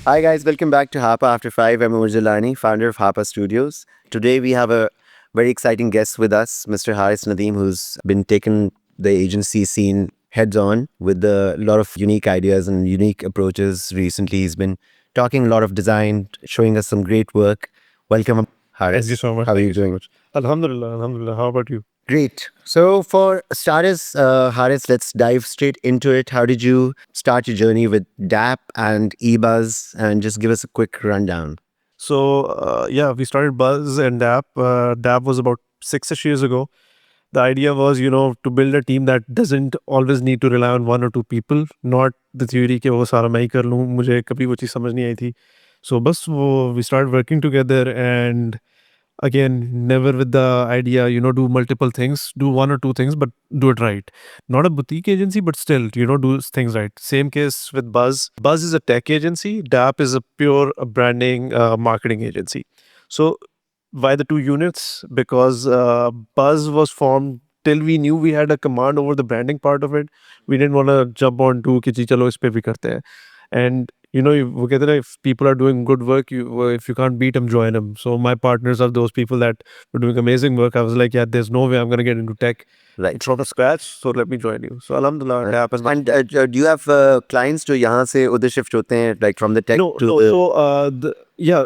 Hi guys, welcome back to Harper After 5. I'm Umar Jalani, founder of Harper Studios. Today we have a very exciting guest with us, Mr. Haris Nadeem, who's been taking the agency scene heads on with a lot of unique ideas and unique approaches. Recently, he's been talking a lot of design, showing us some great work. Welcome, Thank you Haris. so much. How are Thank you you so doing? much. Alhamdulillah, Alhamdulillah. How about you? Great. So, for starters, Haris, let's dive straight into it. How did you start your journey with DAP and eBuzz? And just give us a quick rundown. So we started Buzz and Dap. Dap was about 6ish years ago. The idea was, to build a team that doesn't always need to rely on one or two people. Not the theory कि वो सारा मैं ही कर लूँ. मुझे कभी वो चीज़ समझ नहीं आई थी. So बस वो we started working together and again, never with the idea, do multiple things, do one or two things, but do it right. Not a boutique agency, but still, do things right. Same case with Buzz. Buzz is a tech agency. DAP is a pure branding marketing agency. So why the two units? Because Buzz was formed till we knew we had a command over the branding part of it. We didn't want to jump on to कि जी चलो इस पे भी करते हैं. And वो कहते हैं ना, if people are doing good work, if you can't beat them, join them. So my partners are those people that were doing amazing work. I was like, yeah, there's no way I'm gonna get into tech Right. from scratch. So let me join you. So Alhamdulillah, it happens. And do you have clients जो यहाँ से उधर shift होते हैं, like from the tech No, to no. the...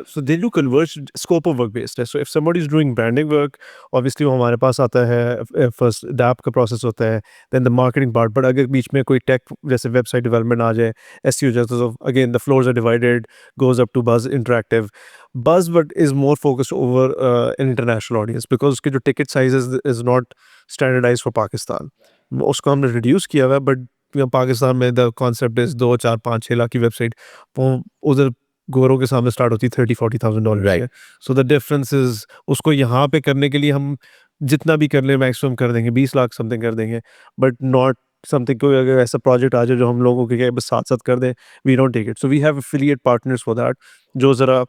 So they do converge scope of work based. So if somebody is doing branding work, obviously वो हमारे पास आता है. First DAP का process होता है, then the marketing part. But अगर बीच में कोई tech जैसे website development आ जाए, SEO जैसे, so again the floors are divided, goes up to Buzz Interactive. Buzz but is more focused over an international audience because उसके जो ticket size is not standardized for Pakistan. उसको हमने reduce किया हुआ है, but Pakistan में the concept is 2 4 5 6 lakh की website वो उधर गोरों के सामने स्टार्ट होती है $30,000-40,000 Right. से. सो द डिफरेंस इज उसको यहाँ पे करने के लिए हम जितना भी कर ले मैक्सिमम कर देंगे, 20 लाख समथिंग कर देंगे, बट नॉट समथिंग. कोई अगर ऐसा प्रोजेक्ट आ जाए जो हम लोगों के बस साथ साथ कर दें, we don't take it. So we have affiliate partners for that जो ज़रा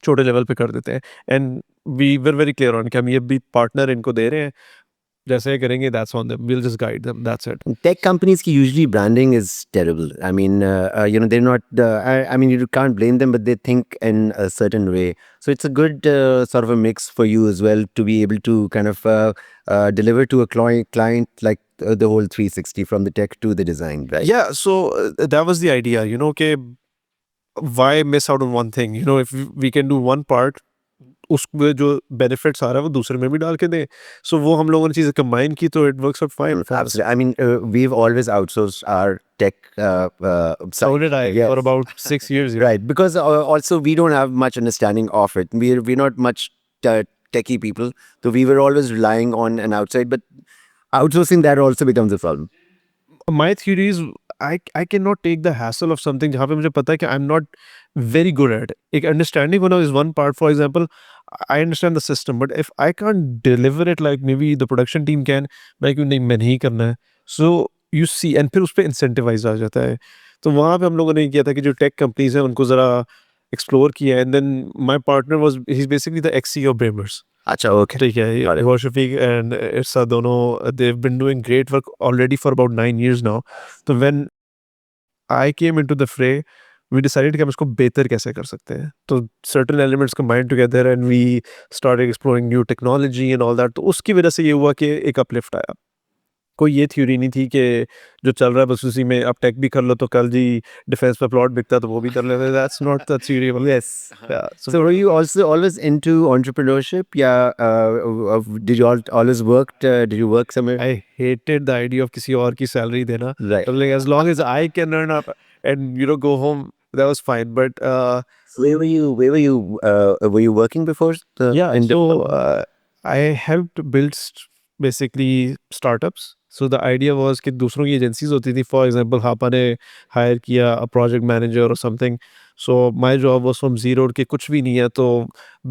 छोटे लेवल पे कर देते हैं. And we were very clear on कि हम ये भी पार्टनर इनको दे रहे हैं, जैसे करेंगे that's on them, we will just guide them, that's it. Tech companies की usually branding is terrible. I mean, they're not. I mean, you can't blame them, but they think in a certain way. So it's a good sort of a mix for you as well to be able to kind of deliver to a client like the whole 360 from the tech to the design, right? Yeah, so that was the idea, okay, why miss out on one thing? If we can do one part, उसमें जो benefits आ रहा है वो दूसरे में भी डाल के दें. सो वो हम लोगों ने चीज़ें कंबाइन की तो it works out fine. Absolutely. I mean, we've always outsourced our tech So side. did I for about 6 years. Right, because also we don't have much understanding of it. We're not much techie people, so we were always relying on an outside. But outsourcing that also becomes a problem. My theory is I cannot take the hassle of something जहाँ पे मुझे पता है कि I'm not very good at it. एक understanding होना is one part. For example, I understand the system, but if I can't deliver it like maybe the production team can, मैं क्यों नहीं, मैं नहीं करना है. So you see, and फिर उस पे incentivize आ जाता है. तो वहाँ पे हम लोगों ने किया था कि जो tech companies हैं उनको ज़रा explore किया. And then my partner was, he's basically the ex-CEO of Bramers. Acha, okay. ठीक है, Hiwar Shafiq and Irsa दोनों, they've been doing great work already for about 9 years now. तो when I came into the fray, we decided कि हम इसको बेहतर कैसे कर सकते हैं. तो certain elements combined together and we started exploring new technology and all that. तो उसकी वजह से ये हुआ कि एक uplift आया. कोई ये थ्योरी नहीं थी कि जो चल रहा है बस उसी में आप टेक भी कर लो तो कल जी डिफेंस पे प्लॉट बिकता तो वो भी कर लेते. That's not the theory. Yes. Yeah. So were you also always into entrepreneurship? Yeah. Did you always worked? Did you work somewhere? I hated the idea of किसी और की सैलरी देना. Right. So like as long as I can earn up and go home, that was fine. But Where were you? Were you working before? I helped build basically startups. So the idea was कि दूसरों की agencies होती थी. For example, हापा ने higher किया a project manager or something. So my job was from zero कि कुछ भी नहीं है तो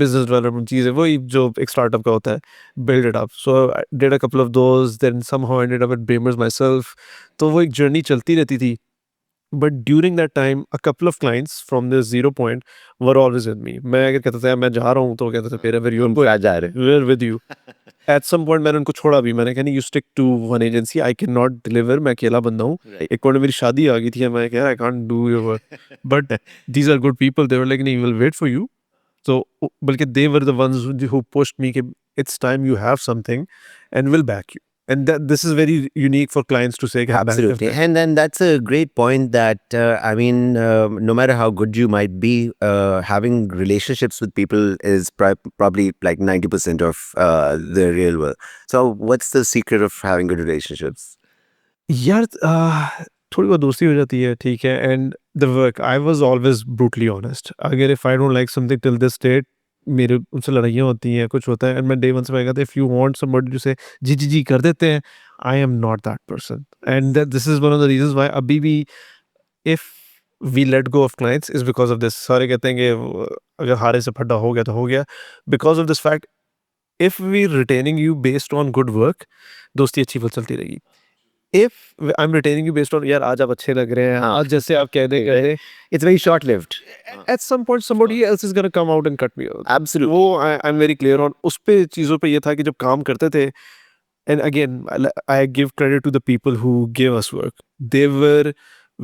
business development चीज़ है वही जो एक startup का होता है, build it up. So I did a couple of those, then somehow ended up at Bramers myself. तो वो एक journey चलती रहती थी. But during that time, a couple of clients from the 0 point were always with me. मैं अगर कहता था यार मैं जा रहा हूँ तो कहते थे wherever you तुम क्या जा रहे हो? we're with you. At some point मैंने उनको छोड़ा भी. मैंने कहा नहीं, you stick to one agency. I cannot deliver. मैं अकेला बंदा हूँ. Right. एक पॉइंट मेरी शादी आ गई थी. मैं कह I can't do your work. But these are good people. They were like, नहीं, we'll wait for you. So बल्कि they were the ones who pushed me कि it's time you have something and we'll back you. And this is very unique for clients to say. कि I'm back Absolutely. them. And then that's a great point that, I mean, no matter how good you might be, having relationships with people is probably like 90% of the real world. So what's the secret of having good relationships? यार थोड़ी बहुत दोस्ती हो जाती है, ठीक है. And the work, I was always brutally honest. अगर if I don't like something till this date, मेरे उनसे लड़ाइयाँ होती हैं, कुछ होता है, एंड मैं डे वन से मैं कहता if you want somebody to say जी जी जी कर देते हैं, I am not that person. And this is one of the reasons why अभी भी if we let go of clients is because of this. सारे कहते हैं कि अगर हारे से फड्डा हो गया तो हो गया, because of this fact. If we retaining you based on good work, दोस्ती अच्छी फल चलती रहेगी. If I'm retaining you based on यार आज आप अच्छे लग रहे हैं, हाँ. आज जैसे आप कह दें, It's very short-lived. at some point somebody else is gonna come out and cut me out. Absolutely. वो I'm very clear on. उस पे चीज़ों पे ये था कि जब काम करते थे, and again I give credit to the people who gave us work. They were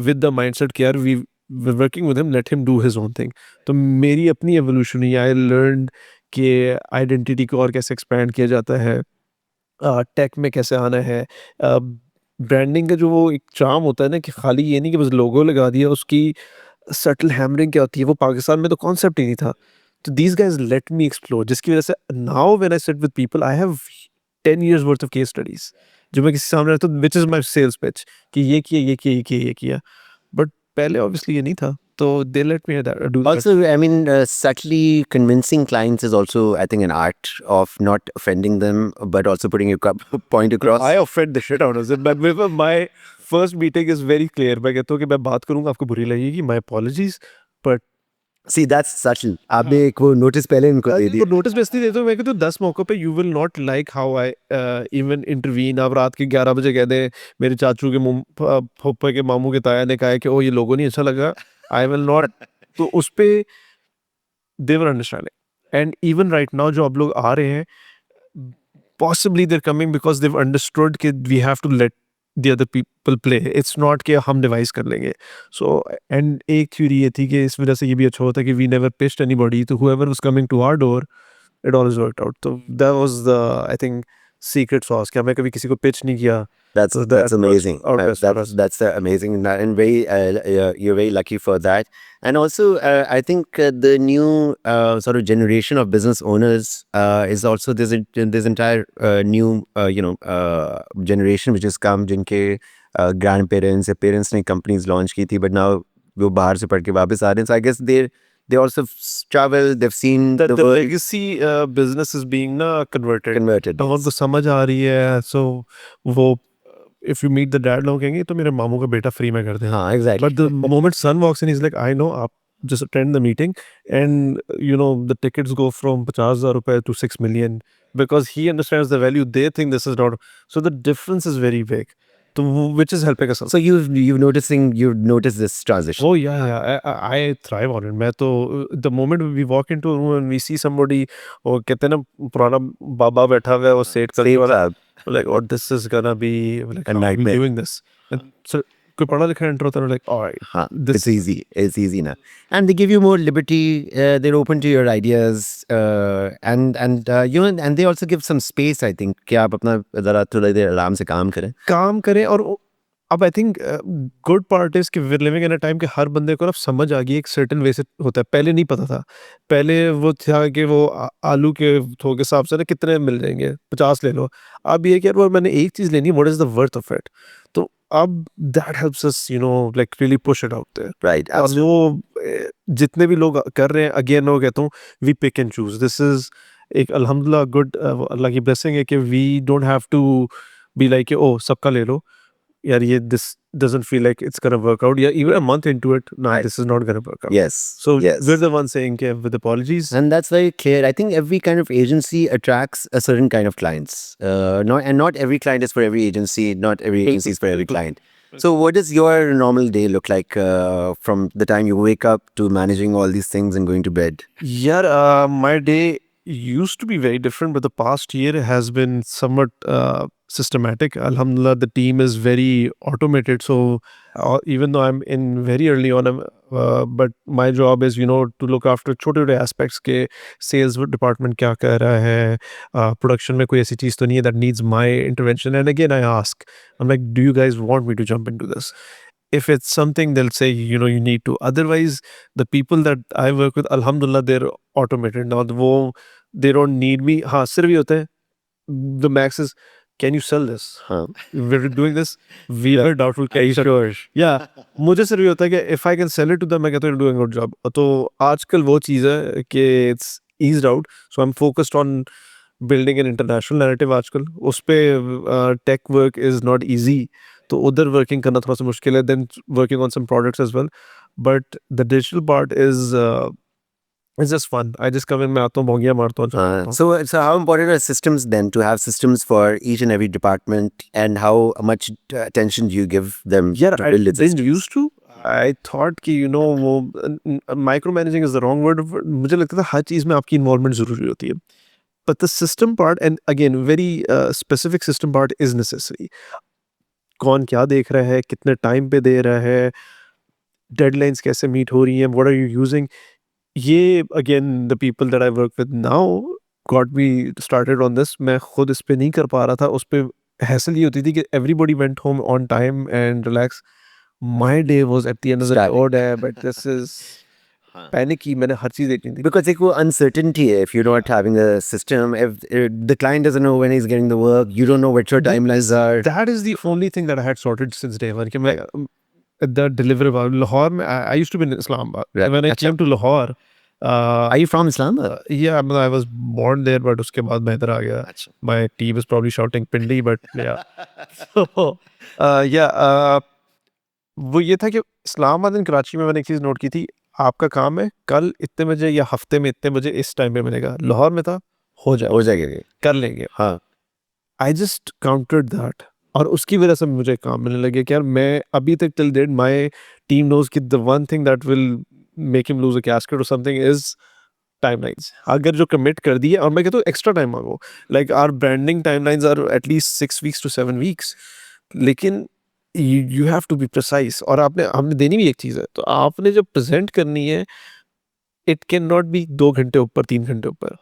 with the mindset कि यार we're working with him, let him do his own thing. तो मेरी अपनी evolution हुई. I learned कि identity को और कैसे expand किया जाता है, टेक में कैसे आना है. ब्रांडिंग का जो वो एक चार्म होता है ना, कि खाली ये नहीं कि बस लोगो लगा दिया, उसकी सटल हैमरिंग क्या होती है, वो पाकिस्तान में तो कॉन्सेप्ट ही नहीं था. तो these guys let me explore, जिसकी वजह से now when I sit with people I have 10 years worth of case studies जो मैं किसी सामने रखता हूँ, which is my sales pitch कि ये किया ये किया ये किया ये किया. बट पहले ऑब्वियसली ये नहीं था, तो they let me do. Also, I mean, subtly convincing clients is also, I think, an art of not offending them, but also putting your point across. I offend the shit out of it. My first meeting is very clear. मैं कहता हूँ कि मैं बात करूँगा, आपको बुरी लगेगी, my apologies, but See, that's subtle. आपने एक वो notice पहले इनको दे दिया. नोटिस बेस नहीं देता हूँ. मैं कहता हूँ 10 मौकों पे you will not like how I even intervene. आप रात के 11 बजे कह दें मेरे चाचू के फुप्पे के मामू के ताया ने कहा है कि ओ ये लोगों नहीं अच्छा लगा, आई विल नॉट. तो उस पे they were understanding. And even right now जो आप लोग आ रहे हैं, possibly they're coming because they've understood कि we have to let the other people play. It's not कि हम डिवाइस कर लेंगे. So and एक थ्योरी ये थी कि इस वजह से ये भी अच्छा होता है कि we never pitched anybody. तो whoever was coming to our door, it always worked out. So that was the, I think, secret sauce. कि हमें कभी किसी को pitch नहीं किया. That's amazing. our best for us. That's amazing, and very you're very lucky for that. And also, I think the new sort of generation of business owners is also this entire new generation which has come, जिनके grandparents या parents ने companies launch की थी, but now वो बाहर से पढ़ के वापस आ रहे हैं. So I guess they also traveled, they've seen The world legacy business is being converted. converted. तो उनको समझ आ रही है. So वो if you meet the dad, लोग कहेंगे तो मेरे मामू का बेटा फ्री में कर दे. हाँ, exactly. But the moment son walks in, he's like, I know, आप just attend the meeting, and you know the tickets go from 50,000 rupees to 6 million because he understands the value. They think this is not. So the difference is very big. So which is helping us. So you've noticed this transition. Oh yeah, I thrive on it. मैं तो the moment we walk into a room and we see somebody, और कहते हैं ना पुराना बाबा बैठा हुआ है वो सेट करने वाला, like oh this is gonna be like A how are we nightmare. doing this. And so कोई पढ़ा लिखा एंटर होता है, like all right, Huh, this it's easy now, and they give you more liberty. They're open to your ideas, and and they also give some space, I think, कि आप अपना ज़रा थोड़ा देर आराम से काम करें. काम करें. और अब I think good part is कि we're living in a time कि हर बंदे को ना समझ आ गई एक सर्टेन वे से होता है. पहले नहीं पता था. पहले वो था कि वो आलू के थोक के हिसाब से ना कितने मिल जाएंगे, 50 ले लो. अब ये कि यार वो मैंने एक चीज़ लेनी है, what is the worth of it. तो अब that helps us like really push it out there. Right. और वो जितने भी लोग कर रहे हैं, अगेन मैं कहता हूँ we pick and choose. This is एक अल्हम्दुलिल्लाह गुड अल्लाह की ब्लेसिंग है कि we don't have to be like oh सबका ले लो यार, ये this doesn't feel like it's gonna work out. Yeah, even a month into it, nah, Right. this is not gonna work out. Yes. So yes. we're the ones saying with apologies. And that's very clear. I think every kind of agency attracts a certain kind of clients. Not every client is for every agency. Not every agency is for every client. So, what does your normal day look like from the time you wake up to managing all these things and going to bed? Yeah, my day used to be very different, but the past year has been somewhat systematic. Alhamdulillah, the team is very automated. So even though I'm in very early on, but my job is, to look after छोटे-छोटे aspects के sales department क्या कर रहा है, production में कोई ऐसी चीज़ तो नहीं है that needs my intervention. And again, I ask, I'm like, do you guys want me to jump into this? If it's something, they'll say, you need to. Otherwise, the people that I work with, alhamdulillah, they're automated now. They don't need me. हाँ, सिर्फ ये होता है, the max is, can you sell this? Huh. We're doing this. We are doubtful. Can you sell it? Yeah. मुझे सिर्फ ये होता है कि if I can sell it to them, मैं कहता हूँ you're doing a good job. तो आजकल वो चीज़ है कि it's eased out. So I'm focused on building an international narrative आजकल. उस पे tech work is not easy. तो उधर वर्किंग करना थोड़ा सा मुश्किल है, then working on some products as well. But the digital part is it's just fun. I just come in, मैं आता हूँ, भोंगिया मारता हूँ, जाता हूँ. So how important are systems then, to have systems for each and every department, and how much attention do you give them Yeah, to I build it? didn't used to. I thought कि वो micromanaging is the wrong word. मुझे लगता था हर चीज़ में आपकी involvement ज़रूरी होती है. But the system part, and again, very specific system part is necessary. कौन क्या देख रहा है, कितने टाइम पे दे रहा है, डेडलाइंस कैसे मीट हो रही हैं, व्हाट आर यू यूजिंग, ये again the people that I work with now got me started on this. मैं खुद इस पे नहीं कर पा रहा था. उस पे हैसल ये होती थी कि everybody went home on time and relax. My day was at the end of the Static. Odd है, बट दिस इज पैनिक की. मैंने हर चीज देखनी थी. Because it's uncertainty if you're not having a system. If the client doesn't know when he's getting the work, you don't know what your timelines are. That is the only thing that I had sorted since day one. कि मैं the deliverable Lahore में, I used to be in Islamabad. Right. When I came to Lahore, Are you from Islamabad? yeah, I was born there, but उसके बाद मैं इधर आ गया. My team is probably shouting Pindi, but yeah. So, वो ये था कि इस्लामाबाद और कराची में मैंने एक चीज़ नोट की थी. आपका काम है कल इतने बजे या हफ्ते में इतने बजे इस टाइम पे मिलेगा. लाहौर में था, हो जाएगा, कर लेंगे. हाँ. आई जस्ट काउंटेड दैट, और उसकी वजह से मुझे काम मिलने लगे कि यार मैं अभी तक till date my team knows कि the one thing that will make him lose a casket और समथिंग इज टाइमलाइंस. अगर जो कमिट कर दिए, और मैं कहता हूँ एक्स्ट्रा टाइम मांगो, like our branding timelines are at least 6 weeks to 7 weeks, लेकिन you have to be precise. और हमने देनी भी एक चीज़ है, तो आपने जब प्रेजेंट करनी है, इट कैन नॉट बी 2 घंटे ऊपर, 3 घंटे ऊपर.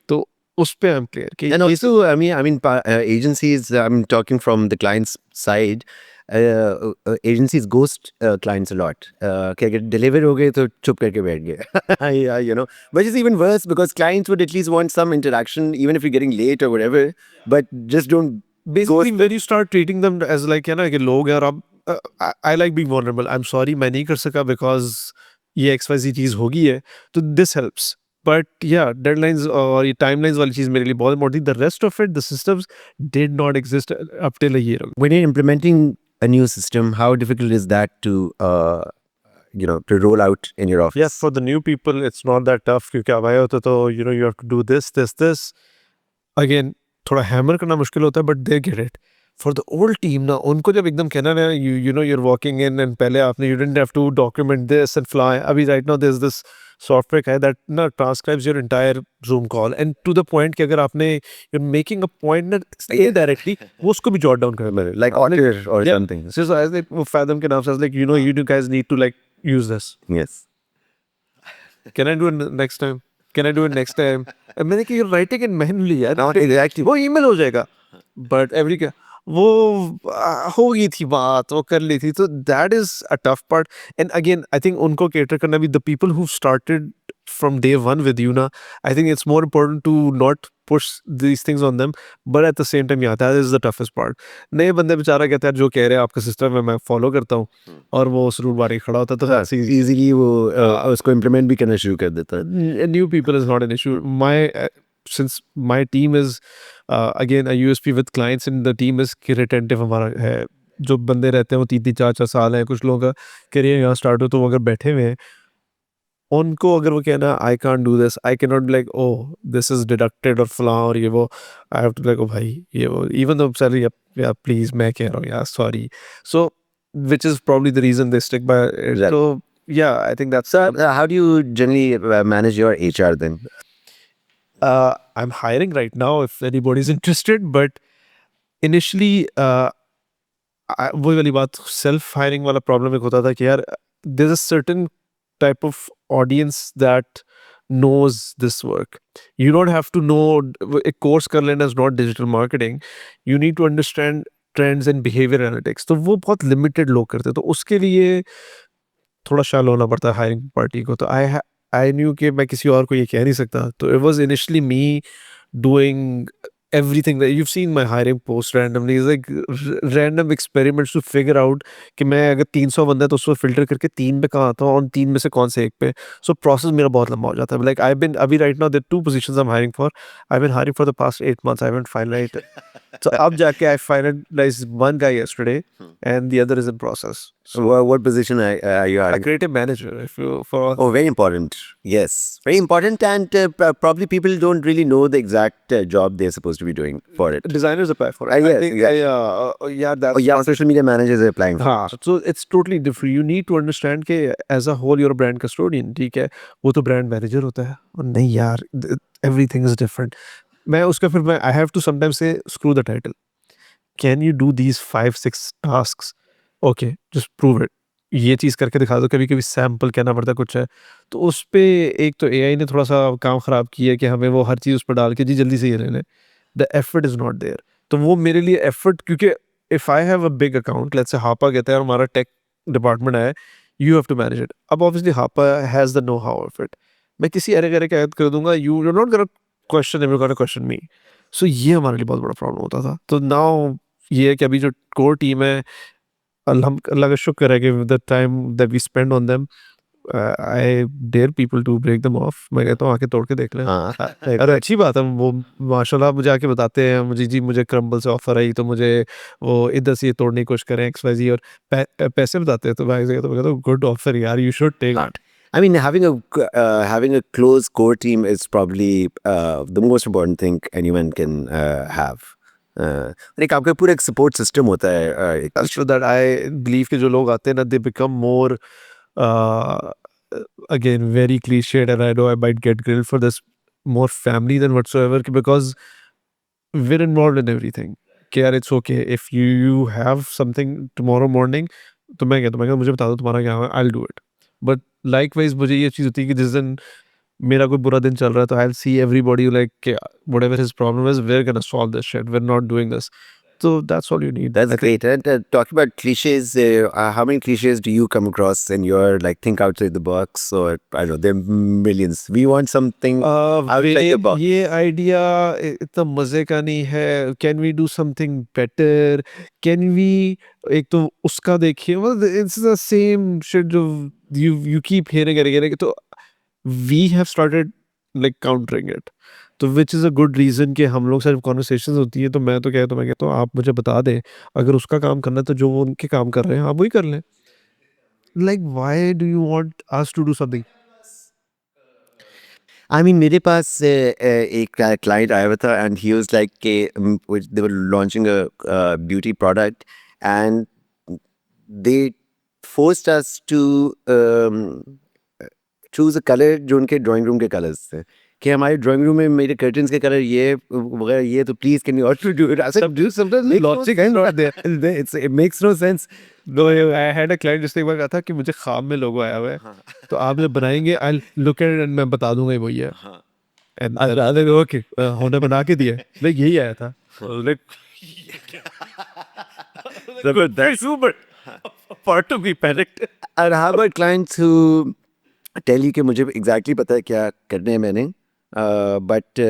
तो उस पे आई एम क्लियर कि And also, agencies, I'm talking from the client's side. Agencies ghost clients a lot. कि अगर deliver हो गए तो चुप करके बैठ गए. Yeah, which is even worse, because clients would at least want some interaction, even if you're getting late or whatever, but just don't. basically when you start treating them as like कि लोग यार, अब I like being vulnerable. I'm sorry मैं नहीं कर सका because ये XYZ चीज़ होगी है, तो this helps. But yeah, deadlines और ये timelines वाली चीज़ मेरे लिए बहुत important थी. The rest of it, the systems did not exist up till a year ago. When you're implementing a new system, how difficult is that to to roll out in your office? Yes, for the new people, it's not that tough क्योंकि अब आए होते तो you have to do this. Again, थोड़ा hammer करना मुश्किल होता है, but they get it. For the old team ना, उनको जब एकदम कहना ना, you're walking in and पहले आपने you didn't have to document this and fly. अभी right now there's this software का है that ना transcribes your entire Zoom call, and to the point कि अगर आपने you're making a point ना indirectly, वो उसको भी jot down कर. Like Otter or Yeah. something. So I was like, वो Fathom के नाम से I was like, you guys need to like use this. Yes. Can I do it next time? Can I do it next time? And मैंने कहा you're writing it manually यार. Not exactly. वो email हो जाएगा. But वो हो गई थी बात, वो कर ली थी. तो that is a tough part. And again, I think उनको cater करना भी, the people who started from day one with you ना, I think it's more important to not push these things on them, but at the same time, yeah, that is the toughest part. नए बंदे बेचारा कहते हैं जो कह रहे हैं आपका सिस्टम है मैं फॉलो करता हूँ, और वो उस रूट बार खड़ा होता है, तो ऐसे इजीली वो उसको इम्प्लीमेंट भी करना शुरू कर देता है. new people is not an issue. Since my team is again a USP with clients, and the team is retentive हमारा है. जो बंदे रहते हैं वो 3-4 साल हैं. कुछ लोगों का करियर यहाँ स्टार्ट हो तो वो अगर बैठे हुए हैं, उनको अगर वो कहना I can't do this, I cannot be like oh this is deducted और फलां और ये वो, I have to be like oh भाई ये वो, even though salary yeah please मैं कह रहा हूँ यार sorry. So which is probably the reason they stick by it. Right. So yeah, I think that's So, how do you generally manage your HR then? I'm hiring right now if anybody's interested, but initially वही वाली बात self hiring वाला problem एक होता था कि यार there's a certain type of audience that knows this work. You don't have to know एक कोर्स कर लेना is not digital marketing. You need to understand trends and behavior analytics. तो वो बहुत लिमिटेड लोग करते हैं, तो उसके लिए थोड़ा शालो होना पड़ता है हायरिंग पार्टी को। तो आई न्यू कि मैं किसी और को ये कह नहीं सकता, तो it was initially me doing everything that you've seen my hiring post randomly is like random experiments to figure out कि मैं अगर 300 बंदा है तो उसको फिल्टर करके 3 पे कहाँ आता हूँ और 3 में से कौन से एक पे। सो प्रोसेस मेरा बहुत लंबा हो जाता है। लाइक आई बिन अभी right now there 2 positions I am hiring for. I been hiring for the past 8 months, I haven't finalized. So अब जाके I finalized one guy yesterday and the other is in process. So What position are you a hiring? creative manager, if you for Oh, very important. Yes, very important, and probably people don't really know the exact job they're supposed to be doing for it. designers apply for it. Yes, I think exactly. yeah, that's Oh, yeah, social media managers are applying for it. हाँ, so it's totally different. You need to understand कि as a whole you're a brand custodian, ठीक है? वो तो brand manager होता है। और नहीं यार, everything is different. मैं उसका फिर मैं I have to sometimes say screw the title. Can you do these 5-6 tasks? Okay, just prove it. ये चीज़ करके दिखा दो। कभी-कभी सैंपल कहना पड़ता है कुछ है। तो उस पे एक तो एआई ने थोड़ा-सा काम खराब किया है कि हमें वो हर चीज़ उस पे डाल के जी जल्दी से ये ले लें। The effort is not there. तो वो मेरे लिए एफर्ट, क्योंकि if I have a big account, let's say हापा कहता है और हमारा टेक डिपार्टमेंट है, you have to manage it. अब ऑब्वियसली हापा has the know how of it. मैं किसी अरे-गरे के ऐड कर दूँगा, you are not gonna question him, you are gonna question me. So ये हमारे लिए बहुत बड़ा प्रॉब्लम होता था। तो नाउ ये है कि अभी जो कोर टीम है, अल्लाह का शुक्र है कि with the time that we spend on them, I dare people to break them off. मैं कहता हूँ आके तोड़ के देख लें। हाँ। अरे अच्छी बात है, वो माशाल्लाह मुझे आके बताते हैं, मुझे जी मुझे क्रम्बल से ऑफर आई तो मुझे वो इधर से ये तोड़ने की कोशिश करें XYZ, और पैसे बताते हैं तो भाई से तो मैं कहता हूँ गुड ऑफर यार, you should take it. I mean, having a close core team is probably the most important thing anyone can have. like आपका पूरा एक support system होता है. So that I believe कि जो लोग आते हैं ना, they become more uh, again very cliched, and I know I might get grilled for this, more family than whatsoever, because we're involved in everything. कि यार it's okay if you have something tomorrow morning, तो मैं कहता हूँ मुझे बता दो तुम्हारा क्या है, I'll do it. But likewise मुझे ये चीज़ होती है कि जिस दिन मेरा कोई बुरा दिन चल रहा है तो I'll see everybody like whatever his problem is, we're gonna solve this shit. We're not doing this. So that's all you need. That's great. And talking about cliches, how many cliches do you come across in your like think outside the box? Or I don't know, there are millions. We want something outside the box. ये idea इतना मजे का नहीं है। Can we do something better? Can we, एक तो उसका देखिए, इट्स द सेम शिट जो यू कीप हियरिंग। तो we have started like countering it, तो which is a good reason कि हम लोग सिर्फ कॉन्वर्सेशंस होती है। तो मैं कहता हूँ आप मुझे बता दें, अगर उसका काम करना है तो जो वो उनके काम कर रहे हैं आप वही कर लें। Like why do you want us to do something? I mean, मेरे पास एक client आया हुआ था and he was like कि they were launching a beauty product and they forced us to choose a color जो उनके ड्राइंग रूम के colours थे कि हमारे ड्राइंग रूम में मेरे कर्टन्स के कलर ये वगैरह ये तो please can you also do it. Logic है not there. It makes no sense. No, I had a client जिसने एक बार कहा था कि मुझे ख्वाब में लोगो आया हुआ है, तो आप जब बनाएंगे आई लुक एट एंड मैं बता दूंगा ये वही है। एंड ओके होने बना के दिया, लाइक यही आया था। Like super part to be panicked. And how about clients who tell you कि मुझे exactly पता है क्या करने हैं मैंने, but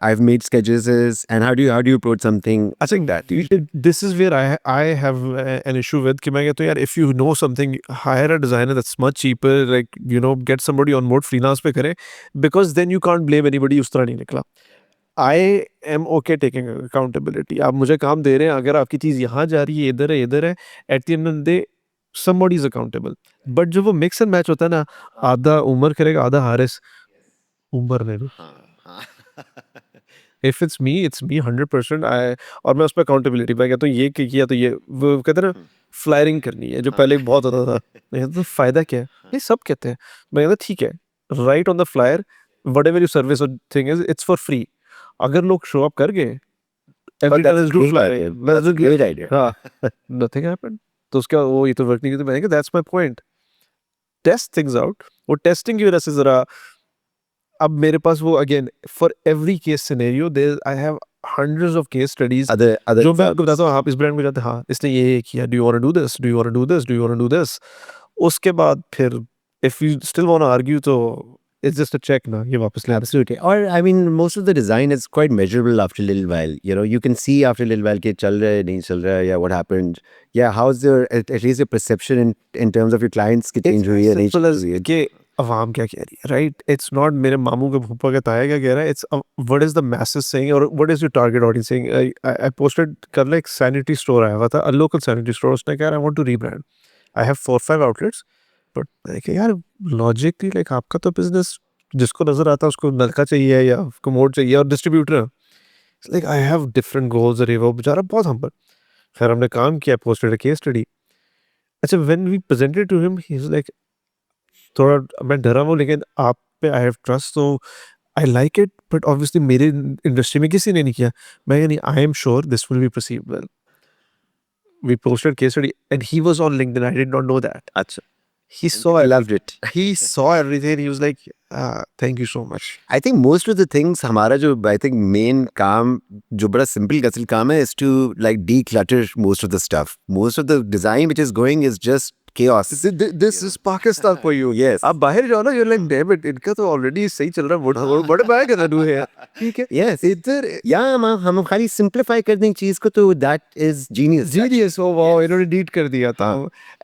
I've made sketches and how do you approach something? I think that this is where I have an issue with कि मैं कहता हूँ यार, if you know something, hire a designer that's much cheaper, like you know, get somebody on board freelance पे करें, because then you can't blame anybody उस तरह नहीं निकला। I am okay taking accountability. आप मुझे काम दे रहे हैं, अगर आपकी चीज़ यहाँ जा रही है, इधर है, at the end of the day somebody is accountable. But जो वो mix and match होता है ना, आधा उमर करेगा, आधा हारिस, उमर ने दो। If it's me 100%। और मैं उस पर अकाउंटेबिलिटी, मैं कहता हूँ ये किया तो ये, वो कहते हैं ना फ्लायरिंग करनी है, जो पहले बहुत होता था। मैं कहता तो फायदा क्या है, ये सब कहते हैं। मैं कहता ठीक है, write on the flyer whatever you service और thing is, it's for free. अगर लोग शो अप कर गए every time is good fly, great idea. हाँ, नथिंग हैपेंड। तो उसका वो ये तो वर्क नहीं की, तो मैंने कहा that's my point, test things out. वो टेस्टिंग की वजह से जरा अब मेरे पास वो again for every case scenario there I have hundreds of case studies Other जो मैं आपको examples. बताता हूँ। आप इस ब्रांड में जाते हैं, हाँ इसने ये किया, do you want to do this, do you want to do this, do you want to do this. उसके बाद फिर if you still want to argue तो इट्स जस्ट अ चेक ना, ये वापस ले आना। Absolutely. Or I mean, most of the design is quite measurable after a little while. You know, you can see after a little while कि चल रहा है नहीं चल रहा है, yeah, what happened. Yeah, how's your at least your perception in terms of your clients की change हुई है नहीं सिंपल change हुई है. कि अवाम क्या कह रही है, राइट? इट्स नॉट मेरे मामू के फूफा का ताया क्या कह रहा है, it's what is the message saying और what is your target audience saying. I posted कल एक सैनिटरी स्टोर आया हुआ था, अ लोकल सैनिटरी स्टोर, उसने कहा I want to rebrand, I have 4-5 outlets, but मैंने कहा यार लॉजिकली लाइक आपका तो बिजनेस जिसको नजर आता है उसको नलका चाहिए या कमोड चाहिए और distributor, like I have different goals. अरे वो बेचारा बहुत हम्बल। फिर हमने काम किया, पोस्टेड अ केस स्टडी। अच्छा, when we presented to him he is like, थोड़ा मैं डरा हूँ लेकिन आप पे आई हैव ट्रस्ट, तो I like it, but obviously मेरे इंडस्ट्री में किसी ने नहीं किया। मैं नहीं, I am sure this will be perceived well. We posted case study and he was on LinkedIn, I did not know that. अच्छा. He saw I it. loved it. He saw everything. He was like, thank you so much. I think most of the things हमारा जो I think main काम जो बड़ा simple गसल काम है is to like declutter most of the stuff. Most of the design which is going is just chaos. This is Pakistan for you. Yes. आप बाहर जाओ ना, you're like, damn it, इनका तो already सही चल रहा है, what am I gonna do here? ठीक है? Yes. इधर या हम खाली simplify कर दें चीज़ को तो that is genius. genius, oh wow, इन्होंने डीट कर दिया था।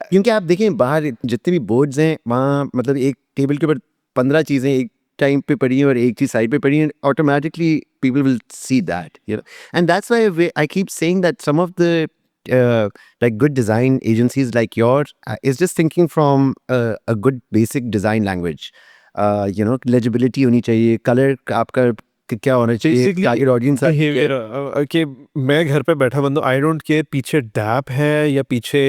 क्योंकि आप देखें बाहर जितने भी बोर्ड्स हैं वहाँ मतलब एक टेबल के ऊपर 15 चीज़ें एक टाइम पे पड़ी हैं और एक चीज़ साइड पे पड़ी है, automatically people will see that, you know, and that's why I keep saying that some of the like good design agencies like yours is just thinking from a good basic design language. You know, legibility होनी चाहिए, color आपका क्या होना चाहिए, Basically, target audience behavior, कि मैं घर पे बैठा बंदा, आई डोंट केयर पीछे डैप है या पीछे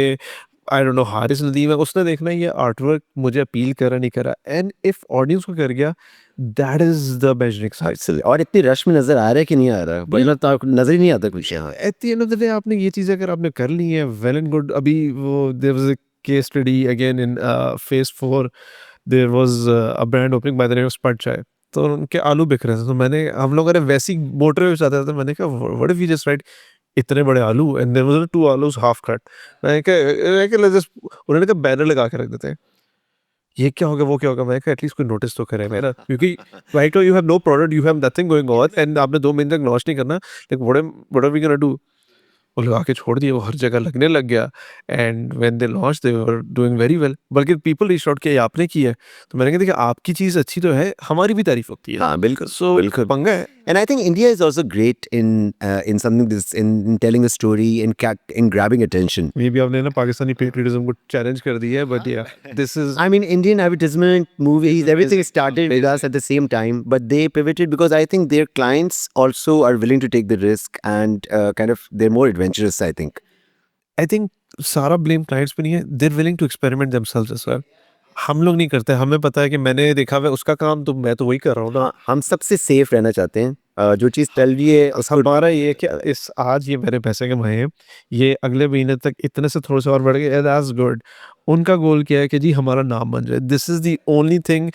I don't know Haris Nadeem है, उसने देखना है ये आर्टवर्क मुझे अपील करा नहीं करा, एंड इफ ऑडियंस को कर गया, that is the measuring side. और इतनी रश में नजर आ रहा है कि नहीं आ रहा, मतलब तो आपको नजर ही नहीं आता कुछ यहाँ. Eight the end of the day आपने ये चीज़ें अगर आपने कर ली है, वेल एंड गुड। अभी वो there was a case study again in phase 4, there was a brand opening by the name of Spot Chai, तो उनके आलू बिक रहे थे, तो मैंने हम लोग अरे वैसी मोटर में चाहते थे, मैंने कहा what if you just write इतने बड़े आलू and there was 2 aloos half cut. मैंने कहा let's just, उन्होंने कहा बैनर लगा के रख देते हैं, ये क्या होगा वो क्या होगा। मैंने कहा एटलीस्ट कोई नोटिस तो करे मेरा, क्योंकि right you have no product, you have nothing going on and आपने 2 महीने तक लॉन्च नहीं करना, like what are we gonna do. वो लगा के छोड़ दिया, वो हर जगह लगने लग गया, and when they launch they were doing very well, बल्कि पीपल रीच आउट किया ये आपने की है, तो मैंने कहा देखिए आपकी चीज़ अच्छी तो है, हमारी भी तारीफ होती है। हाँ बिल्कुल, सो बिल्कुल. पंगा है। And I think India is also great in something this in telling a story in grabbing attention. May be आपने ना पाकिस्तानी पेट्रियटिज्म को चैलेंज कर दिया है, बट या this is I mean, Indian advertisement, movies, everything started with us at the same time, but they pivoted because I think their clients also are willing to take the risk and kind of they're more adventurous, I think. I think सारा blame clients पे नहीं है, they're willing to experiment themselves as well. हम लोग नहीं करते, हमें पता है कि मैंने देखा हुआ है उसका काम, तो मैं तो वही कर रहा हूँ ना। हम सबसे सेफ रहना चाहते हैं. जो चीज़ चल रही है उसको हमारा ये है कि इस आज ये मेरे पैसे कमाए हैं, ये अगले महीने तक इतने से थोड़े से और बढ़ गए, दैट्स गुड। उनका गोल क्या है कि जी हमारा नाम बन जाए, this is the only thing.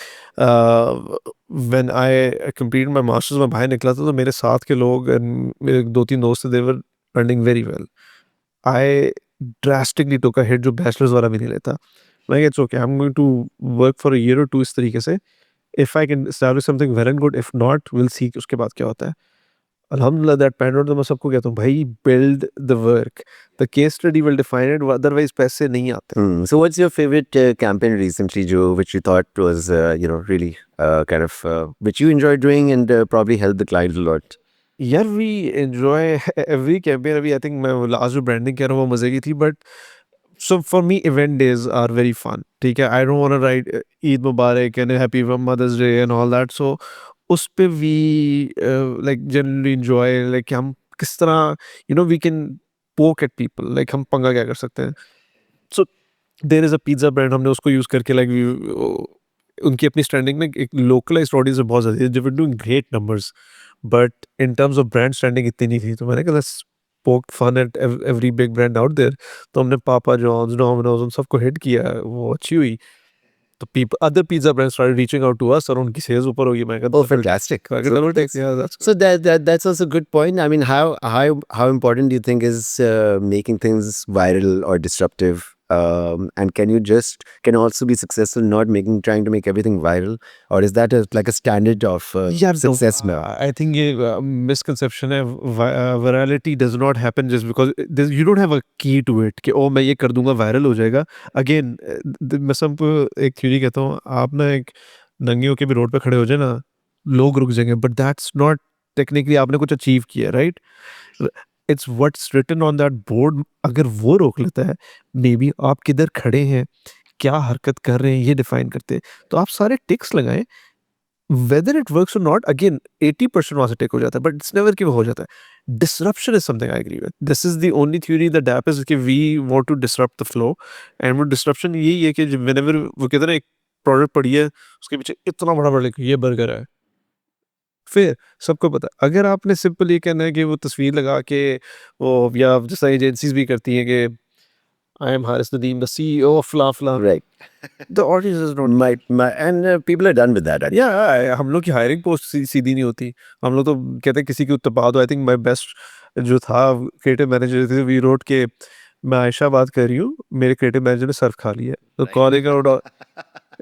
When I complete my masters, में बाहर निकला था तो मेरे साथ के लोग and मेरे 2-3 दोस्त थे, they were earning very well. I drastically took a hit जो बैचलर्स वाला भी नहीं लेता। मैं it's okay, I am going to work for a year और 2 इस तरीके से, if I can establish something well and good, if not will see उसके बाद क्या होता है। अल्हम्दुलिल्लाह दैट पैन आउट, तो मैं सबको कहता हूँ भाई build the work, the case study will define it, otherwise पैसे नहीं आते। So what's your favorite campaign recently, Joe, which you thought was, you know, really kind of, which you enjoyed doing and probably helped the client a lot? यार we enjoy every campaign. अभी I think मैं last जो branding कह रहा हूँ वो मजे की थी, but so for me event days are very fun. ठीक है, I don't want to write Eid Mubarak and happy mother's day and all that, so उस पे we like generally enjoy like हम किस तरह we can poke at people like हम पंगा क्या कर सकते हैं. सो there is a pizza brand हमने उसको यूज करके लाइक उनकी अपनी स्टैंडिंग में एक लोकलाइज्ड ऑडियंस बहुत ज्यादा है. They were doing great numbers but in terms of brand standing इतनी नहीं थी. तो मैंने कहा let's poke fun at every big brand out there. तो हमने पापा जॉन्स डोमिनोज उन सबको हिट किया. वो अच्छी हुई तो people other pizza brands started reaching out to us और उनकी सेल्स ऊपर होगी. मैं Oh, कहा fantastic. I So, double take. Yeah, that's so that's also a good point. I mean, how important do you think is making things viral or disruptive? And can also be successful not trying to make everything viral, or is that like a standard of यार success now? I think ये misconception है. Virality does not happen just because you don't have a key to it कि ओ मैं ये कर दूंगा viral हो जाएगा. अगेन मैं सबको एक थ्योरी कहता हूँ. आप ना एक नंगे होके भी रोड पे खड़े हो जाए ना लोग रुक जाएंगे बट दैट्स नॉट टेक्निकली आपने कुछ अचीव किया right. It's what's written on that board. अगर वो रोक लेता है मे बी आप किधर खड़े हैं क्या हरकत कर रहे हैं ये डिफाइन करते हैं. तो आप सारे टिक्स लगाएं whether it works or not. Again 80% वहां से टेक हो जाता है but it's never कि वो हो जाता है. Disruption is something I agree with. This is the only theory that DAP is कि we want to disrupt the flow and वो disruption यही है कि whenever वो कहते हैं ना एक प्रोडक्ट पड़ी है उसके पीछे इतना बड़ा बड़ा लिखा है, ये बर्गर है. फिर सबको पता है. अगर आपने सिंपल ये कहना है कि वो तस्वीर लगा के वो या जैसा एजेंसीज भी करती हैं कि I am Haris Nadeem, the CEO of Fla Fla. Right. The audience is not. And people are done with that. या हम लोग की हायरिंग पोस्ट सीधी नहीं होती. हम लोग तो कहते हैं किसी की उत्तपा दो. आई थिंक माई बेस्ट जो था क्रिएटिव मैनेजर थे वी रोड के मैं आयशा बात कर रही हूँ मेरे क्रिएटिव मैनेजर ने सर्फ खा लिया. तो calling out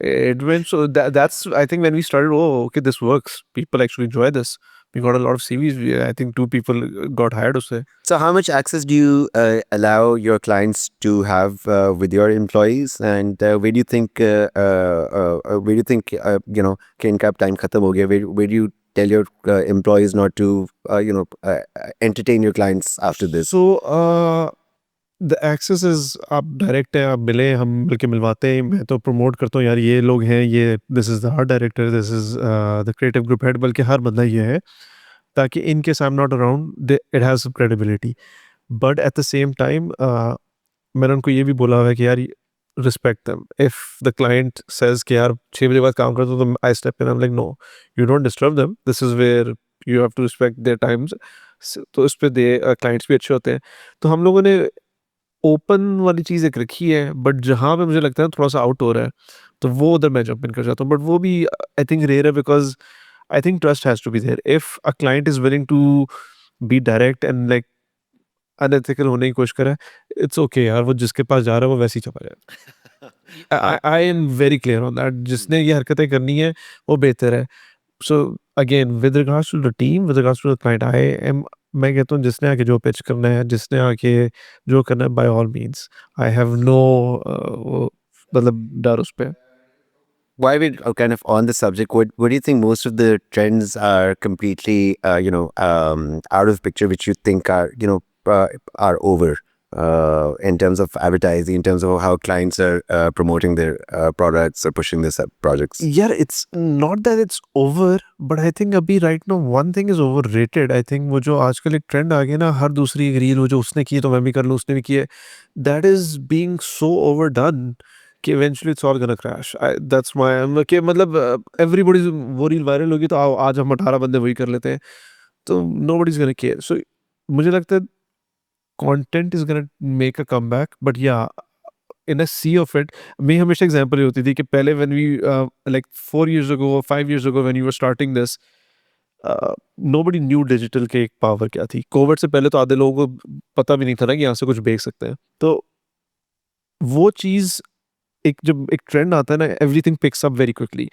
it went so that's I think when we started okay this works people actually enjoy this. We got a lot of CVs. I think 2 people got hired उससे. So, how much access do you allow your clients to have with your employees, and where do you think कि इनका time खत्म हो गया? Where do you tell your employees not to entertain your clients after this? So the access is आप direct है आप मिले हम मिलके मिलवाते हैं. मैं तो प्रमोट करता हूँ यार ये लोग हैं ये this is the art director this is the creative group head बल्कि हर बंदा ये है ताकि in case I am not around it has some credibility. But at the same time मैंने उनको ये भी बोला हुआ है कि यार respect them. If the client says कि यार 6 बजे बाद काम करता हूँ तो I step in. I am like no you don't disturb them. This is where you have to respect their times. तो इस पे दे क्लाइंट्स भी अच्छे होते हैं. तो हम लोगों ने ओपन वाली चीज़ एक रखी है बट जहाँ पे मुझे लगता है थोड़ा सा आउट हो रहा है तो वो उधर मैं जंप इन कर जाता हूँ. बट वो भी आई थिंक रेयर है because I think trust has to be there. If a client is willing to be direct and like unethical होने की कोशिश करे इट्स ओके यार वो जिसके पास जा रहा है वो वैसे ही चला जाए. I am very clear on that. जिसने ये हरकतें करनी है वो बेहतर है. So again with regards to the team with regards to the client I am मैं कहता हूँ जिसने आके जो पिच करना है जिसने आके जो करना है by all means I have no मतलब डर उस पे. While we're kind of on the subject, what do you think most of the trends are completely, out of picture, which you think are over in terms of advertising, in terms of how clients are promoting their products or pushing their projects? यार it's not that it's over but I think अभी right now one thing is overrated. I think वो जो आजकल एक trend आ गया ना हर दूसरी एक रील हो जो उसने की तो मैं भी कर लूँ उसने भी की है. That is being so over done कि eventually it's all gonna crash. That's my कि मतलब everybody वो रील वायरल होगी तो आओ आज हम 18 बंदे वही कर लेते हैं तो nobody's gonna care. So मुझे लगता है content is gonna make a comeback but yeah in a sea of it. मेरी हमेशा एग्जांपल ये होती थी कि पहले when we like 4 years ago or 5 years ago when you were starting this nobody knew digital के एक पावर क्या थी. कोविड से पहले तो आधे लोगों को पता भी नहीं था ना कि यहाँ से कुछ बेच सकते हैं. तो वो चीज़ एक जब एक ट्रेंड आता है ना everything picks up very quickly.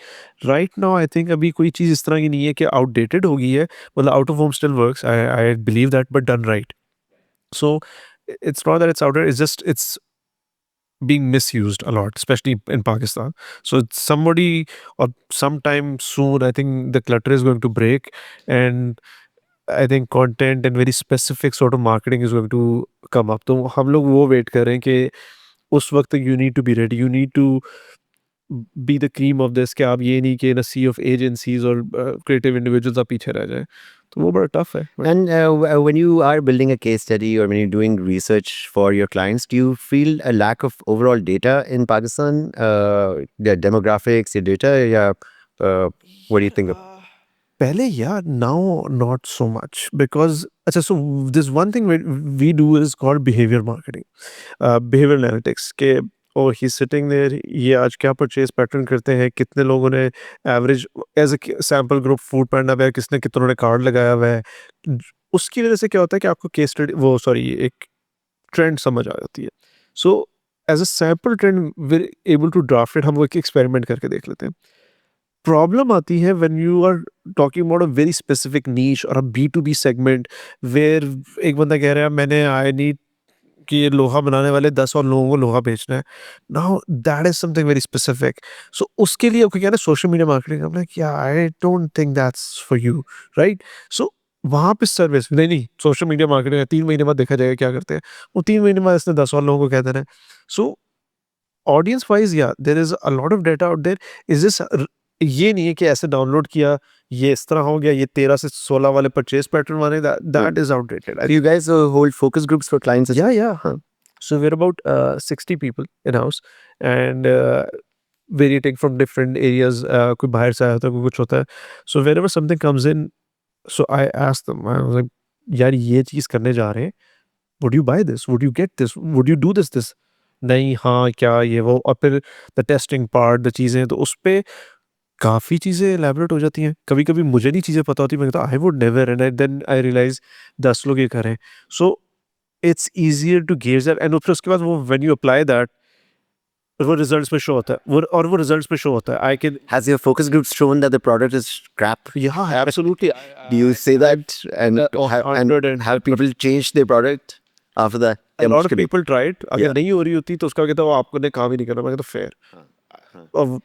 Right now I think अभी कोई चीज़ इस तरह की नहीं है कि आउटडेटेड हो गई है. मतलब out of home still works I believe that but done right. So it's not that it's outdated, it's just it's being misused a lot, especially in Pakistan. So it's somebody or sometime soon, I think the clutter is going to break, and I think content and very specific sort of marketing is going to come up. तो हम लोग वो wait कर रहे हैं कि उस वक्त you need to be ready, you need to be the cream of this, कि आप ये नहीं कि इन अ सी ऑफ एजेंसीज और क्रिएटिव इंडिविजुअल्स आप पीछे रह जाएं, तो वो बड़ा टफ है. And when you are building a case study or when you're doing research for your clients, do you feel a lack of overall data in Pakistan? The demographics, your data, yeah. What do you think of? पहले, yeah, now not so much, because अच्छा, so this one thing we do is called behavior marketing, behavioral analytics, के और ही sitting there, ये आज क्या purchase pattern करते हैं, कितने लोगों ने average age a sample group Foodpanda पे किसने कितनों ने कार्ड लगाया हुआ है. उसकी वजह से क्या होता है कि आपको केस स्टडी, वो सॉरी, एक ट्रेंड समझ आ जाती है. So as a sample trend we able to draft it, हम वो एक एक्सपेरिमेंट करके देख लेते हैं. प्रॉब्लम आती है when you are talking about a very specific niche और अ B2B सेगमेंट, वेयर एक बंदा कह रहा है मैंने आई नीड कि ये लोहा बनाने वाले 10 और लोगों को लोहा बेचना है. Now that is something very specific. So उसके लिए आपको क्या है, सोशल मीडिया मार्केटिंग, हमने क्या, I don't think that's for you, right. So वहां पे सर्विस नहीं, नहीं, सोशल मीडिया मार्केटिंग है, 3 महीने बाद देखा जाएगा क्या करते हैं. वो 3 महीने बाद इसने 10 और लोगों को कह देना है. सो ऑडियंस वाइज, या there is a lot of data out there. Is this, ये नहीं है कि ऐसे डाउनलोड किया, ये इस तरह हो गया, ये 13 से 16 वाले परचेज पैटर्न वाले, that is outdated. Do you guys hold focus groups for clients? Yeah, yeah. Huh. So we're about 60 people in house, and varying from different areas. कोई बाहर से आया होता है, कोई कुछ होता है. So whenever something comes in, so I asked them. I was like, यार ये चीज करने जा रहे हैं. Would you buy this? Would you get this? Would you do this? नहीं, हाँ, क्या, ये वो, और फिर the testing part, the चीजें, तो उस पे काफ़ी चीज़ें एलैबोरेट हो जाती हैं. कभी-कभी मुझे नहीं चीज़ें पता होती, मैं कहता I would never, and then I realise 10 लोग ये कर रहे हैं. So it's easier to gauge that, and फिर उसके बाद वो व्हेन यू अप्लाई दैट, वो रिजल्ट्स पे शो होता है. वो रिजल्ट्स पे शो होता है. I can, Has your focus group shown that the product is crap? या absolutely. Do you say that and and have people change their product after that? a lot of people try it. अगर Yeah. नहीं हो रही होती तो उसका कहता है वो आपने काम ही नहीं करना. मैं कहता फेयर. अब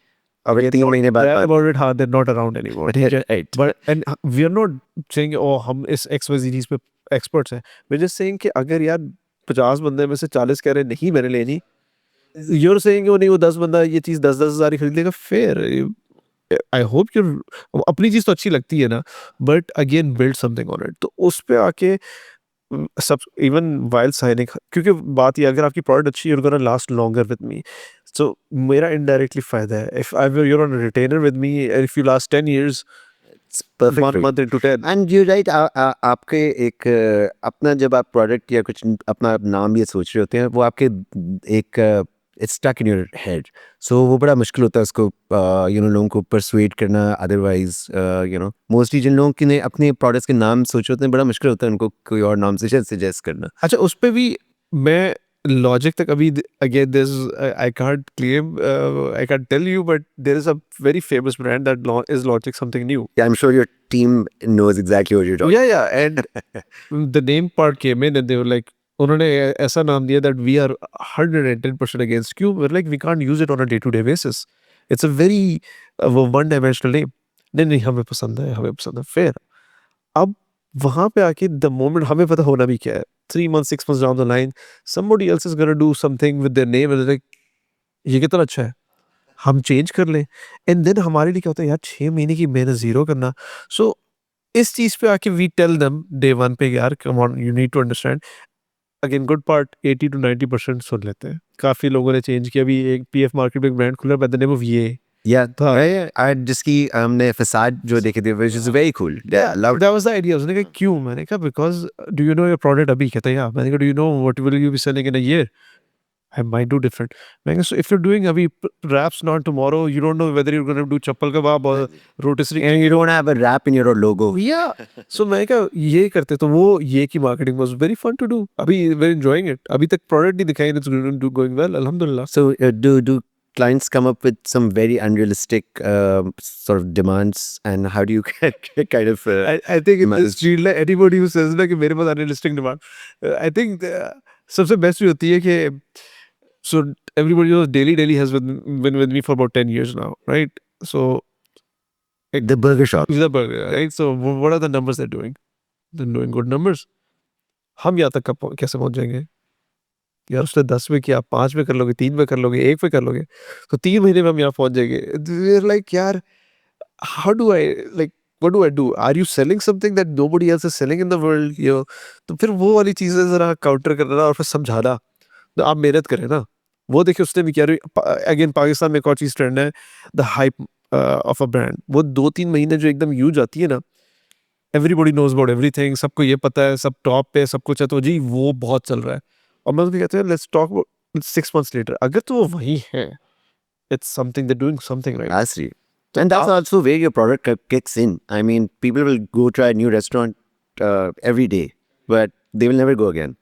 अगर 3 महीने बाद about it, हाँ, they're not around anymore. right. But and we are not saying oh हम इस XYZ चीज़ पे experts हैं. We're just saying कि अगर यार 50 बंदे में से 40 कह रहे हैं नहीं मैंने लेनी, you're saying वो नहीं, वो 10 बंदा ये चीज़ 10-10 हज़ार ही खरीद लेगा. Fair. I hope you're, अपनी चीज़ तो अच्छी लगती है ना, but again build something on it. तो उस पे आके सब, इवन वाइल साइनिंग, क्योंकि बात ये, अगर आपकी प्रोडक्ट अच्छी है, you're gonna last longer with me. So मेरा इनडायरेक्टली फायदा है. If you're on a retainer with me, and if you last 10 years, It's perfect. 1 for you. month into 10. And you're right. आपके एक अपना जब आप प्रोडक्ट या कुछ अपना नाम ये सोच रहे होते हैं, वो आपके एक it's stuck in your head. So वो बड़ा मुश्किल होता है उसको लोगों को परसुएड करना. अदरवाइज मोस्टली जिन लोगों के ने अपने प्रोडक्ट्स के नाम सोचे होते हैं, बड़ा मुश्किल होता है उनको कोई और नाम से सजेस्ट करना. अच्छा, उस पे भी मैं लॉजिक तक अभी, again this I can't claim, I can't tell you, but there is a very famous brand that is launching something new. Yeah, I'm sure your team knows exactly what you're talking. Yeah, and the name part came in and they were like, उन्होंने ऐसा नाम दिया that we are 110% against you. We're like, we can't use it on a day-to-day basis. It's a very one-dimensional name. नहीं, हमें पसंद है, fair. अब वहाँ पे आके the moment हमें पता होना भी क्या है, 3 months, 6 months down the line, somebody else is gonna do something with their name and they're like, ये कितना अच्छा है, हम चेंज कर लें. एंड देन हमारे लिए क्या होता है यार, 6 महीने की मेहनत जीरो करना. सो इस चीज पे आके वी टेल देम डे 1 पे, यार come on, you need to understand. Again good part, 80 to 90% सुन लेते हैं. काफी लोगों ने चेंज किया. अभी एक PF मार्केट में एक ब्रांड खुला बाय द नेम ऑफ ये. Yeah, जिसकी हमने फसाद जो देखे थे, which is very cool. Yeah, loved. That was the idea. उसने कहा क्यों, मैंने कहा because do you know your product अभी, कहता है या. मैंने कहा do you know what will you be selling in a year? I might do different. मैंने कहा so if you're doing अभी wraps not tomorrow, you don't know whether you're going to do चप्पल कबाब और rotisserie. And you don't have a wrap in your logo. Yeah. So मैंने कहा ये करते, तो वो ये की marketing was very fun to do. अभी we're enjoying it. अभी तक product नहीं दिखाई, it's going well, alhamdulillah. So do clients come up with some very unrealistic sort of demands, and how do you kind of I think in this field, like anybody who says ना कि मेरे पास unrealistic demand, I think सबसे best भी होती है कि so everybody knows Daily has been with me for about 10 years now, right? So the burger shop? the burger, right? So what are the numbers they're doing? They're doing good numbers. हम यहाँ तक कैसे पहुँच जाएंगे? यार उसने 10 में किया, 5 में कर लोगे, 3 में कर लोगे, 1 में कर लोगे, तो 3 महीने में हम यहाँ पहुँच जाएँगे। वी आर लाइक यार, how do I like what do I do? Are you selling something that nobody else is selling in the world, you know? तो फिर वो वाली चीज़ें ज़रा काउंटर करना और फिर समझाना, तो आप मेहनत करें ना। वो देखिए उसने भी किया। अगेन पाकिस्तान में एक और चीज़ ट्रेंड है, the hype of a brand. वो 2-3 महीने जो एकदम ह्यूज आती है ना, एवरीबॉडी नोज़ अबाउट एवरीथिंग, सबको ये पता है, सब टॉप पे, सब कुछ है, तो जी वो बहुत चल रहा है। और मैं उनको कहता हूँ let's talk about 6 months later, अगर तो वो वही है, it's something, they are doing something right. That's it. तो And that's आप also where your product kicks in. I mean, people will go try a new restaurant every day, but they will never go again.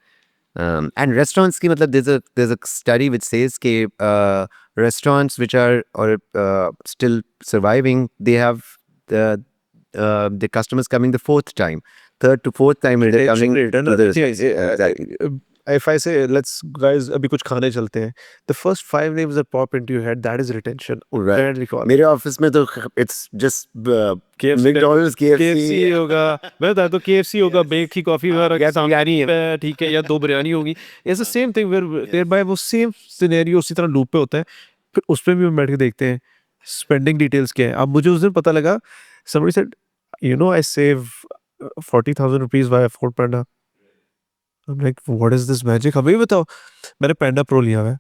And restaurants ki matlab there's a study which says ke restaurants which are or still surviving, they have the customers coming the fourth time, third to fourth time they're coming to the exactly. if I say let's guys अभी कुछ खाने चलते हैं, the first 5 names that pop into your head, that is retention, Right. brand recall। मेरे office में तो it's just KFC McDonald's, KFC KFC होगा, मैं बता तो KFC होगा, बेक की कॉफी वगैरह बिरयानी है, ठीक है, या 2 बिरयानी होगी। It's the same thing where thereby वो सेम सिनेरियो उसी तरह लूप पे होता है। फिर उस पे भी हम बैठ के देखते हैं स्पेंडिंग डिटेल्स क्या है। अब मुझे उस दिन पता लगा, somebody said you know I save 40,000 rupees via Food Panda। I'm like what is this magic, हमें भी बताओ। मैंने Panda Pro लिया हुआ है।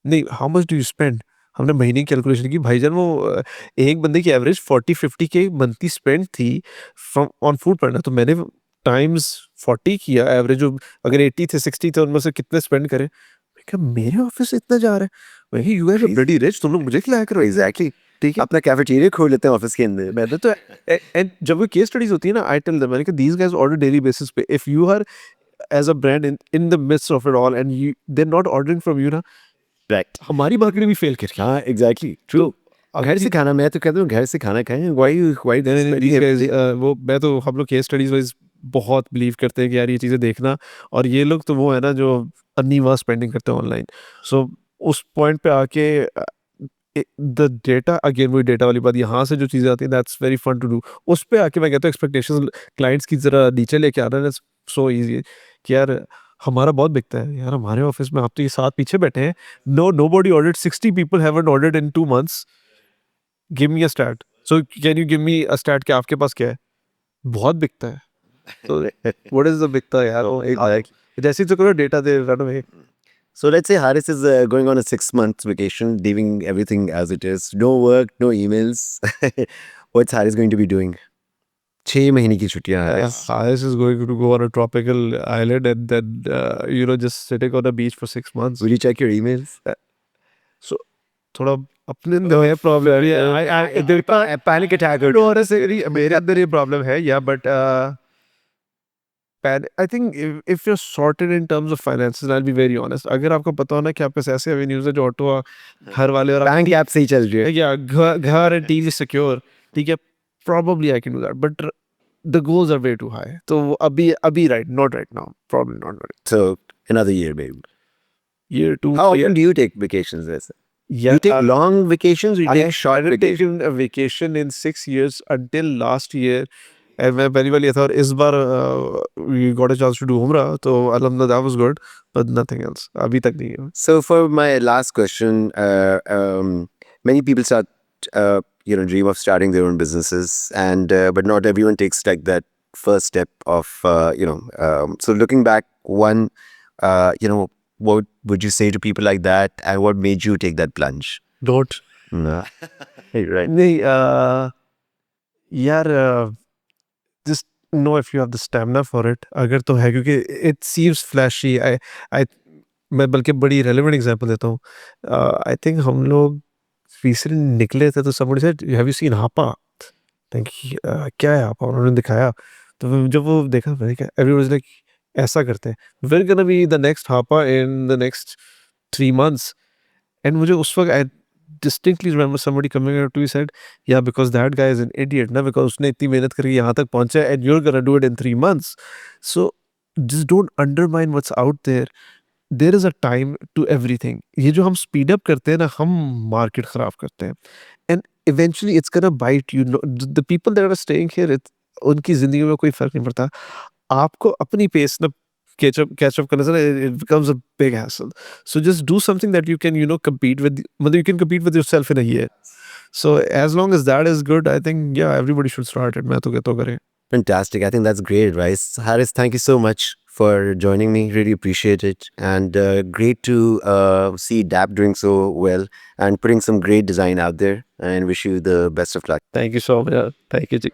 नहीं, how much do you spend? हमने महीने की कैलकुलेशन की, भाईजान वो एक बंदे की एवरेज 40-50 के मंथली स्पेंड थी फ्रॉम ऑन फूड पांडा। तो मैंने टाइम्स 40 किया एवरेज, अगर 80 थे 60 थे, उनमें से कितने स्पेंड करे। मैं कहा मेरे ऑफिस से इतना जा रहा है, मैं कहा यू आर ब्लडी रिच, तुम लोग मुझे खिलाया करो। एग्जैक्टली। ठीक है, अपना कैफेटेरिया खोल लेते हैं ऑफिस के अंदर। मैंने तो एंड जब वो केस स्टडीज होती है ना, आई टेल देम, मैंने कहा these guys order daily basis पे, if you are as a brand in the midst of it all and you they not ordering from you ना, राइट। हमारी मार्केटिंग भी fail कर रही है। हाँ एग्जैक्टली ट्रू। घर से खाना, मैं तो कहता हूँ घर से खाना खाएं। व्हाई these guys, वो मैं तो हम लोग केस स्टडीज वाइज बहुत बिलीव करते हैं कि यार ये चीज़ें देखना, और ये लोग तो वो है ना जो अन्नीवा स्पेंडिंग करते हैं ऑनलाइन। सो उस पॉइंट पे आके द डेटा, अगेन वही डेटा वाली बात, यहाँ से जो चीज़ें आती हैं that's very fun to do. उस पे आके मैं कहता हूँ एक्सपेक्टेशंस क्लाइंट्स की जरा नीचे लेके आना है, सो ईजी कि यार हमारा बहुत बिकता है यार, हमारे ऑफिस में आप तो ये 7 पीछे बैठे हैं, nobody ordered, 60 people haven't ordered in 2 months, give me a stat. So can you give me a stat कि आपके पास क्या है? बहुत बिकता है। तो व्हाट इज़ द बिकता है यार? वो एक जैसे ही तो करो data they run away. So let's say Haris is going on a 6 month vacation, leaving everything as it is. No work, no emails. What's Haris going to be doing? 6 महीने की छुट्टियां हैं। Haris is going to go on a tropical island and then you know just sitting on a beach for 6 months। Will you check your emails? So थोड़ा अपने अंदर है problem है, Panic attack or मेरे अंदर ये प्रॉब्लम है या but I think if you sorted in terms of finances, I will be very honest, अगर आपको पता हो ना कि आपके ऐसे एवेन्यूज है जो ऑटो घर वाले और बैंक ऐप से ही चल रही है। या घर एंड टीवी सिक्योर, ठीक है, probably I can do that, but the goals are way too high। तो वो अभी right, not right now, probably not right। So another year, maybe. Year 2 How often do you take vacations? There? yeah, You take long vacations or you I take short haven't vacations? taken a vacation in 6 years until last year। and मैं पहली बार लिया था, और इस बार we got a chance to do umrah, तो alhamdulillah that was good, but nothing else अभी तक नहीं है। So for my last question, many people start, dream of starting their own businesses, and but not everyone takes like that first step of, So looking back, what would you say to people like that, and what made you take that plunge? Don't No. Hey, right. नहीं यार just know if you have the stamina for it, अगर तो है, क्योंकि it seems flashy। I मैं बल्कि बड़ी relevant example देता हूँ। I think हम लोग recently निकले थे, तो somebody said have you seen Hapa? क्या है Hapa? उन्होंने दिखाया, तो जब वो देखा मैंने कहा everyone was like ऐसा करते हैं, we're gonna be the next Hapa in the next 3 months। And मुझे उस वक्त आई distinctly remember somebody coming up to me said yeah because that guy is an idiot ना, because उसने इतनी मेहनत करके यहाँ तक पहुंचा है and you're gonna do it in 3 months। so just don't undermine what's out there। there is a time to everything। ये जो हम speed up करते हैं ना, हम market खराब करते हैं, and eventually it's gonna bite you। the people that are staying here, उनकी जिंदगी में कोई फर्क नहीं पड़ता। आपको अपनी पेस ना catch up करने से ना, it becomes a big hassle. So just do something that you can, compete with. मतलब you can compete with yourself in a year. So as long as that is good, I think yeah, everybody should start it. मैं तो कहता हूँ करें. Fantastic. I think that's great advice. Haris, thank you so much for joining me. Really appreciate it. And great to see DAP doing so well and putting some great design out there. And wish you the best of luck. Thank you so much. Thank you. Ji.